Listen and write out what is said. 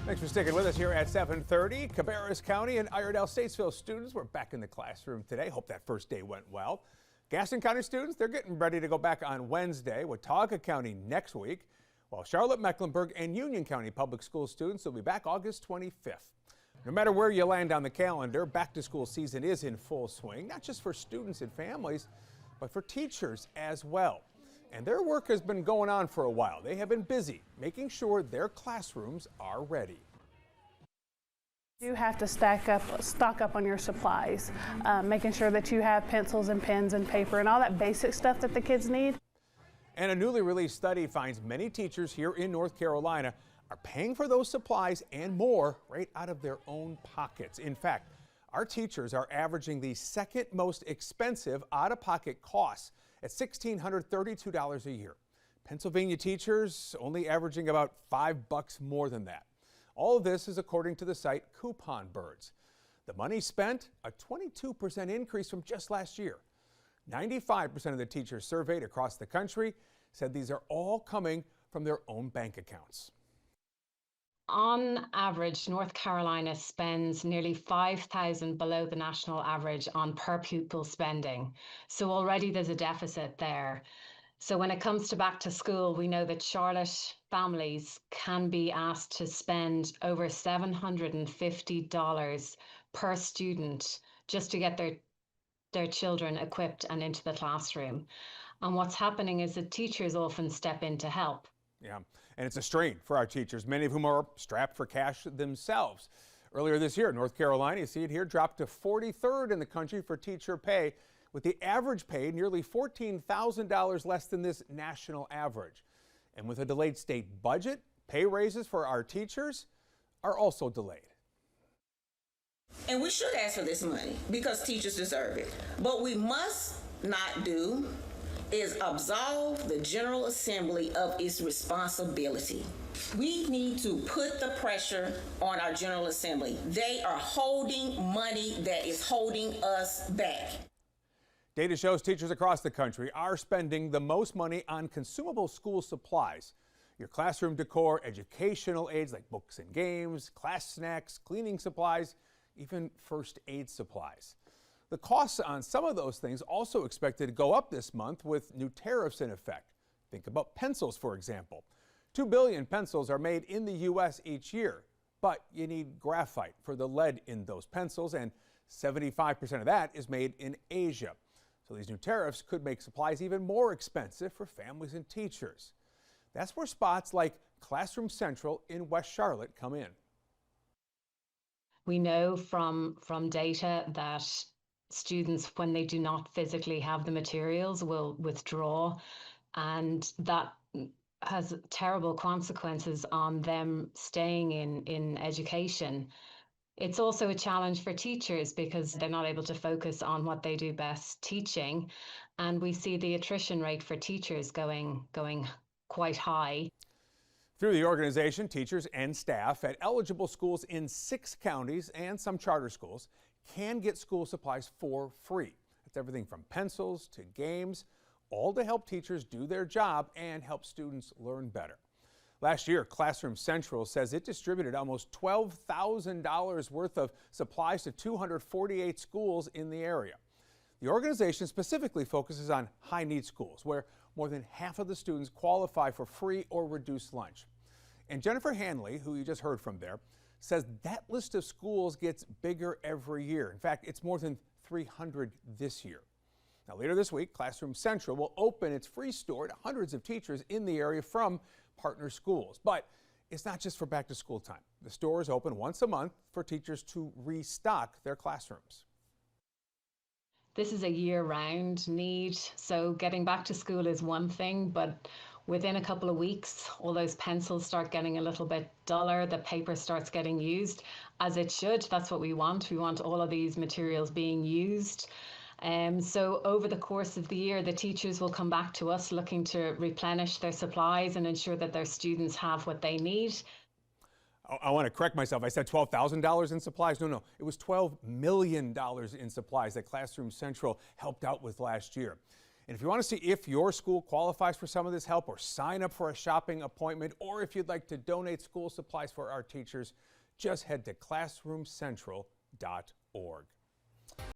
Thanks for sticking with us here at 7:30. Cabarrus County and Iredell-Statesville students were back in the classroom today. Hope that first day went well. Gaston County students, they're getting ready to go back on Wednesday. Watauga County next week, while Charlotte, Mecklenburg, and Union County public school students will be back August 25th. No matter where you land on the calendar, back-to-school season is in full swing, not just for students and families, but for teachers as well. And their work has been going on for a while. They have been busy making sure their classrooms are ready. You have to stock up on your supplies, making sure that you have pencils and pens and paper and all that basic stuff that the kids need. And a newly released study finds many teachers here in North Carolina are paying for those supplies and more right out of their own pockets. In fact, our teachers are averaging the second most expensive out-of-pocket costs at $1,632 a year. Pennsylvania teachers only averaging about $5 more than that. All of this is according to the site Coupon Birds. The money spent, a 22% increase from just last year. 95% of the teachers surveyed across the country said these are all coming from their own bank accounts. On average, North Carolina spends nearly $5,000 below the national average on per pupil spending. So already there's a deficit there. So when it comes to back to school, we know that Charlotte families can be asked to spend over $750 per student just to get their children equipped and into the classroom. And what's happening is that teachers often step in to help. Yeah, and it's a strain for our teachers, many of whom are strapped for cash themselves. Earlier this year, North Carolina, you see it here, dropped to 43rd in the country for teacher pay, with the average pay nearly $14,000 less than this national average. And with a delayed state budget, pay raises for our teachers are also delayed. And we should ask for this money because teachers deserve it. But we must not do is absolve the General Assembly of its responsibility. We need to put the pressure on our General Assembly. They are holding money that is holding us back. Data shows teachers across the country are spending the most money on consumable school supplies. Your classroom decor, educational aids like books and games, class snacks, cleaning supplies, even first aid supplies. The costs on some of those things also expected to go up this month with new tariffs in effect. Think about pencils, for example. 2 billion pencils are made in the U.S. each year, but you need graphite for the lead in those pencils, and 75% of that is made in Asia. So these new tariffs could make supplies even more expensive for families and teachers. That's where spots like Classroom Central in West Charlotte come in. We know from data that students, when they do not physically have the materials, will withdraw, and that has terrible consequences on them staying in education. It's also a challenge for teachers because they're not able to focus on what they do best, teaching, and we see the attrition rate for teachers going quite high. Through the organization, teachers and staff at eligible schools in 6 counties and some charter schools can get school supplies for free. That's everything from pencils to games, all to help teachers do their job and help students learn better. Last year, Classroom Central says it distributed almost $12,000 worth of supplies to 248 schools in the area. The organization specifically focuses on high-need schools, where more than half of the students qualify for free or reduced lunch. And Jennifer Hanley, who you just heard from there, says that list of schools gets bigger every year. In fact, it's more than 300 this year. Now, later this week, Classroom Central will open its free store to hundreds of teachers in the area from partner schools. But it's not just for back-to-school time. The store is open once a month for teachers to restock their classrooms. This is a year-round need, so getting back to school is one thing, but within a couple of weeks, all those pencils start getting a little bit duller, the paper starts getting used, as it should. That's what we want. We want all of these materials being used. So over the course of the year, the teachers will come back to us looking to replenish their supplies and ensure that their students have what they need. I want to correct myself. I said $12,000 in supplies. No, it was $12 million in supplies that Classroom Central helped out with last year. And if you want to see if your school qualifies for some of this help, or sign up for a shopping appointment, or if you'd like to donate school supplies for our teachers, just head to classroomcentral.org.